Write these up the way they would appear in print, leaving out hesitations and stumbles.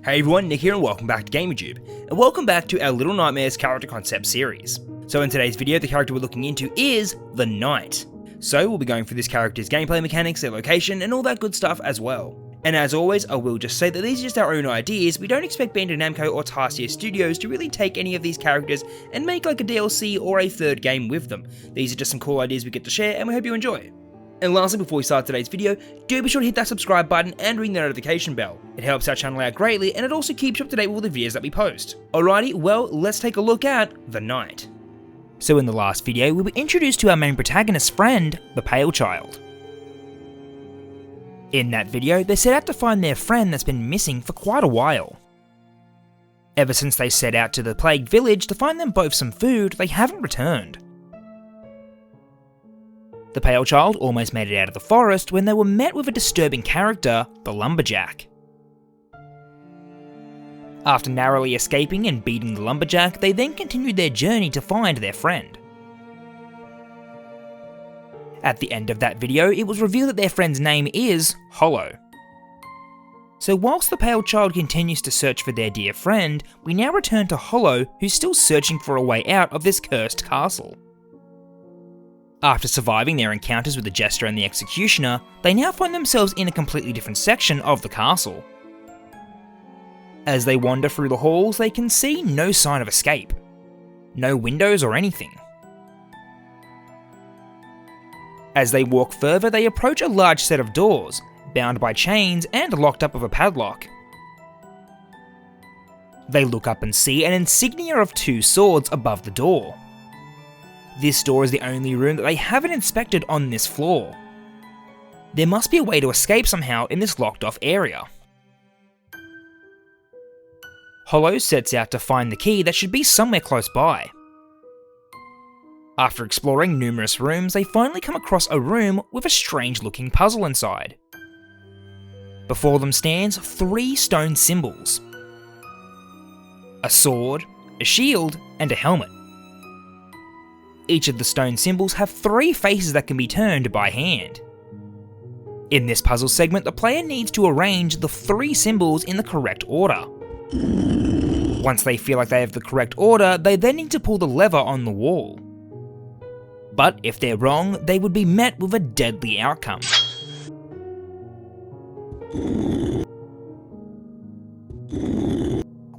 Hey everyone, Nick here and welcome back to GamerTube, and welcome back to our Little Nightmares character concept series. So in today's video, the character we're looking into is the Knight. So we'll be going through this character's gameplay mechanics, their location, and all that good stuff as well. And as always, I will just say that these are just our own ideas. We don't expect Bandai Namco or Tarsier Studios to really take any of these characters and make like a DLC or a third game with them. These are just some cool ideas we get to share, and we hope you enjoy. And lastly, before we start today's video, do be sure to hit that subscribe button and ring the notification bell. It helps our channel out greatly, and it also keeps you up to date with all the videos that we post. Alrighty, well, let's take a look at the Knight. So in the last video, we were introduced to our main protagonist's friend, the Pale Child. In that video, they set out to find their friend that's been missing for quite a while. Ever since they set out to the plagued village to find them both some food, they haven't returned. The Pale Child almost made it out of the forest when they were met with a disturbing character, the Lumberjack. After narrowly escaping and beating the Lumberjack, they then continued their journey to find their friend. At the end of that video, it was revealed that their friend's name is Hollow. So whilst the Pale Child continues to search for their dear friend, we now return to Hollow, who's still searching for a way out of this cursed castle. After surviving their encounters with the Jester and the Executioner, they now find themselves in a completely different section of the castle. As they wander through the halls, they can see no sign of escape. No windows or anything. As they walk further, they approach a large set of doors, bound by chains and locked up with a padlock. They look up and see an insignia of two swords above the door. This door is the only room that they haven't inspected on this floor. There must be a way to escape somehow in this locked off area. Hollow sets out to find the key that should be somewhere close by. After exploring numerous rooms, they finally come across a room with a strange looking puzzle inside. Before them stands 3 stone symbols: a sword, a shield, and a helmet. Each of the stone symbols have 3 faces that can be turned by hand. In this puzzle segment, the player needs to arrange the 3 symbols in the correct order. Once they feel like they have the correct order, they then need to pull the lever on the wall. But if they're wrong, they would be met with a deadly outcome.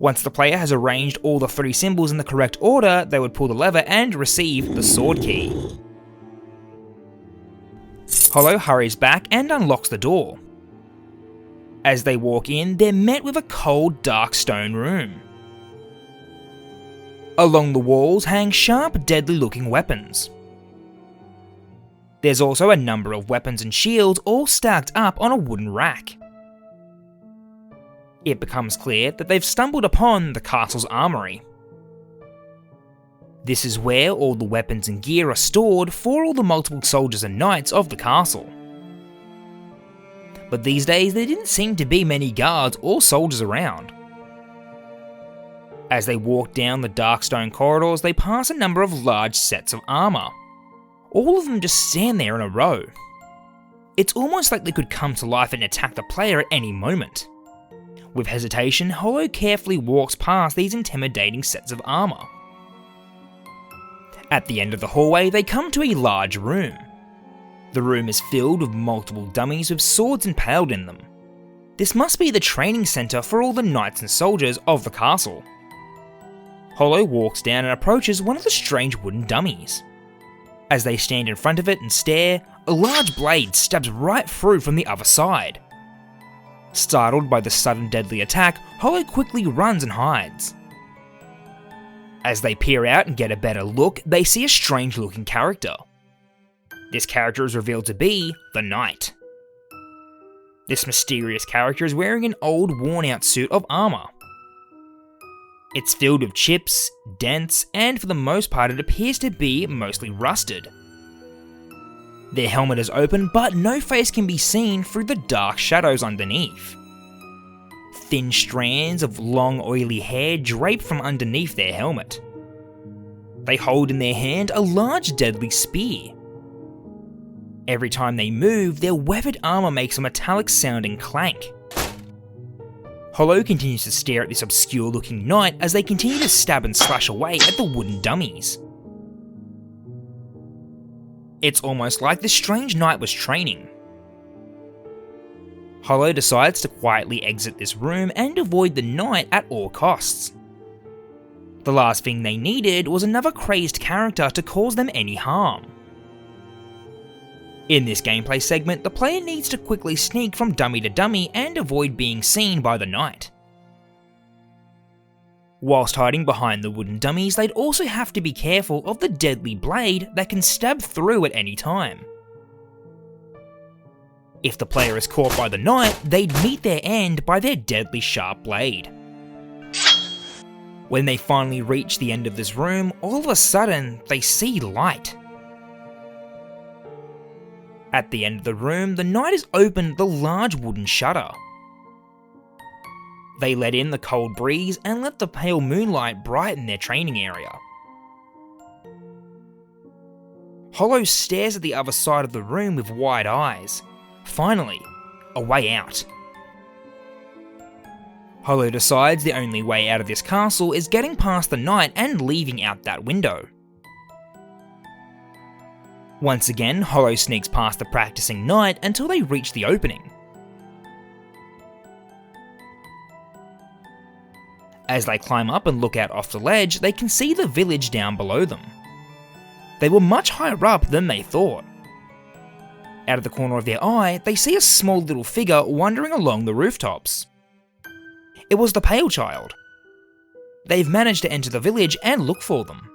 Once the player has arranged all the 3 symbols in the correct order, they would pull the lever and receive the sword key. Hollow hurries back and unlocks the door. As they walk in, they're met with a cold, dark stone room. Along the walls hang sharp, deadly-looking weapons. There's also a number of weapons and shields all stacked up on a wooden rack. It becomes clear that they've stumbled upon the castle's armoury. This is where all the weapons and gear are stored for all the multiple soldiers and knights of the castle. But these days there didn't seem to be many guards or soldiers around. As they walk down the dark stone corridors, they pass a number of large sets of armour. All of them just stand there in a row. It's almost like they could come to life and attack the player at any moment. With hesitation, Hollow carefully walks past these intimidating sets of armour. At the end of the hallway, they come to a large room. The room is filled with multiple dummies with swords impaled in them. This must be the training centre for all the knights and soldiers of the castle. Hollow walks down and approaches one of the strange wooden dummies. As they stand in front of it and stare, a large blade stabs right through from the other side. Startled by the sudden deadly attack, Hollow quickly runs and hides. As they peer out and get a better look, they see a strange looking character. This character is revealed to be the Knight. This mysterious character is wearing an old worn out suit of armour. It's filled with chips, dents, and for the most part it appears to be mostly rusted. Their helmet is open, but no face can be seen through the dark shadows underneath. Thin strands of long oily hair drape from underneath their helmet. They hold in their hand a large deadly spear. Every time they move, their weathered armour makes a metallic sounding clank. Hollow continues to stare at this obscure looking knight as they continue to stab and slash away at the wooden dummies. It's almost like the strange knight was training. Hollow decides to quietly exit this room and avoid the knight at all costs. The last thing they needed was another crazed character to cause them any harm. In this gameplay segment, the player needs to quickly sneak from dummy to dummy and avoid being seen by the knight. Whilst hiding behind the wooden dummies, they'd also have to be careful of the deadly blade that can stab through at any time. If the player is caught by the knight, they'd meet their end by their deadly sharp blade. When they finally reach the end of this room, all of a sudden, they see light. At the end of the room, the knight has opened the large wooden shutter. They let in the cold breeze and let the pale moonlight brighten their training area. Hollow stares at the other side of the room with wide eyes. Finally, a way out. Hollow decides the only way out of this castle is getting past the knight and leaving out that window. Once again, Hollow sneaks past the practicing knight until they reach the opening. As they climb up and look out off the ledge, they can see the village down below them. They were much higher up than they thought. Out of the corner of their eye, they see a small little figure wandering along the rooftops. It was the Pale Child. They've managed to enter the village and look for them.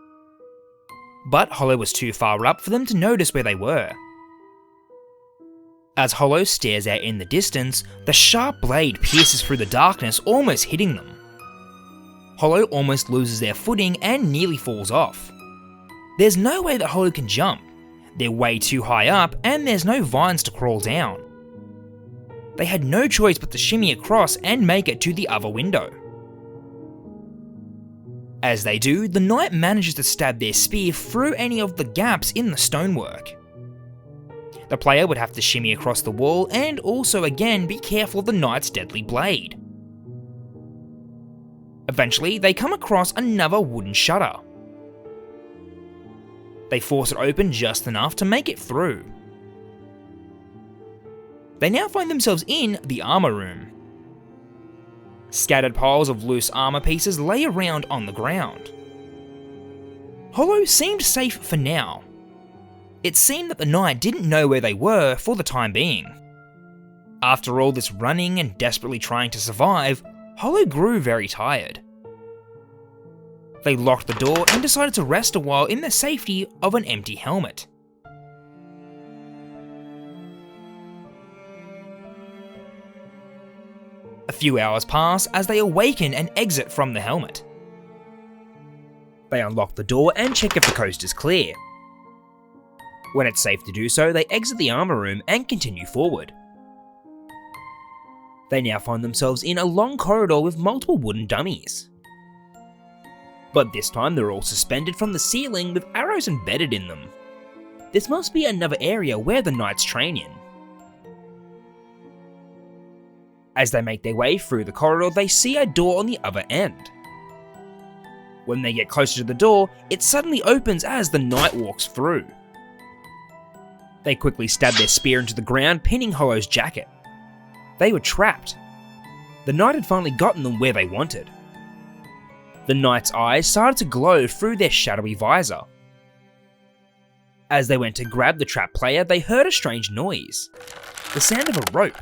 But Hollow was too far up for them to notice where they were. As Hollow stares out in the distance, the sharp blade pierces through the darkness, almost hitting them. Hollow almost loses their footing and nearly falls off. There's no way that Hollow can jump. They're way too high up and there's no vines to crawl down. They had no choice but to shimmy across and make it to the other window. As they do, the knight manages to stab their spear through any of the gaps in the stonework. The player would have to shimmy across the wall and also again be careful of the knight's deadly blade. Eventually, they come across another wooden shutter. They force it open just enough to make it through. They now find themselves in the armor room. Scattered piles of loose armor pieces lay around on the ground. Hollow seemed safe for now. It seemed that the knight didn't know where they were for the time being. After all this running and desperately trying to survive, Hollow grew very tired. They locked the door and decided to rest a while in the safety of an empty helmet. A few hours pass as they awaken and exit from the helmet. They unlock the door and check if the coast is clear. When it's safe to do so, they exit the armor room and continue forward. They now find themselves in a long corridor with multiple wooden dummies. But this time they're all suspended from the ceiling with arrows embedded in them. This must be another area where the knights train in. As they make their way through the corridor, they see a door on the other end. When they get closer to the door, it suddenly opens as the knight walks through. They quickly stab their spear into the ground, pinning Hollow's jacket. They were trapped. The knight had finally gotten them where they wanted. The knight's eyes started to glow through their shadowy visor. As they went to grab the trapped player, they heard a strange noise. The sound of a rope.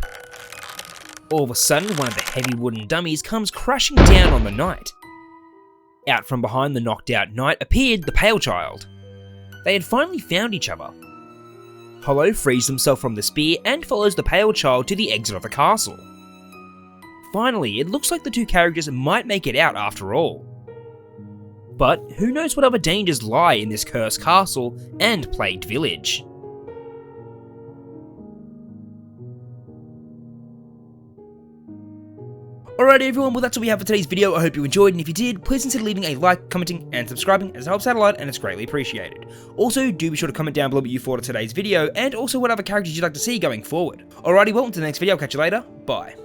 All of a sudden, one of the heavy wooden dummies comes crashing down on the knight. Out from behind the knocked out knight appeared the Pale Child. They had finally found each other. Hollow frees himself from the spear and follows the Pale Child to the exit of the castle. Finally, it looks like the two characters might make it out after all. But who knows what other dangers lie in this cursed castle and plagued village. Alright everyone, well that's all we have for today's video. I hope you enjoyed, and if you did, please consider leaving a like, commenting, and subscribing, as it helps out a lot and it's greatly appreciated. Also, do be sure to comment down below what you thought of today's video, and also what other characters you'd like to see going forward. Alrighty, well, until the next video, I'll catch you later, bye.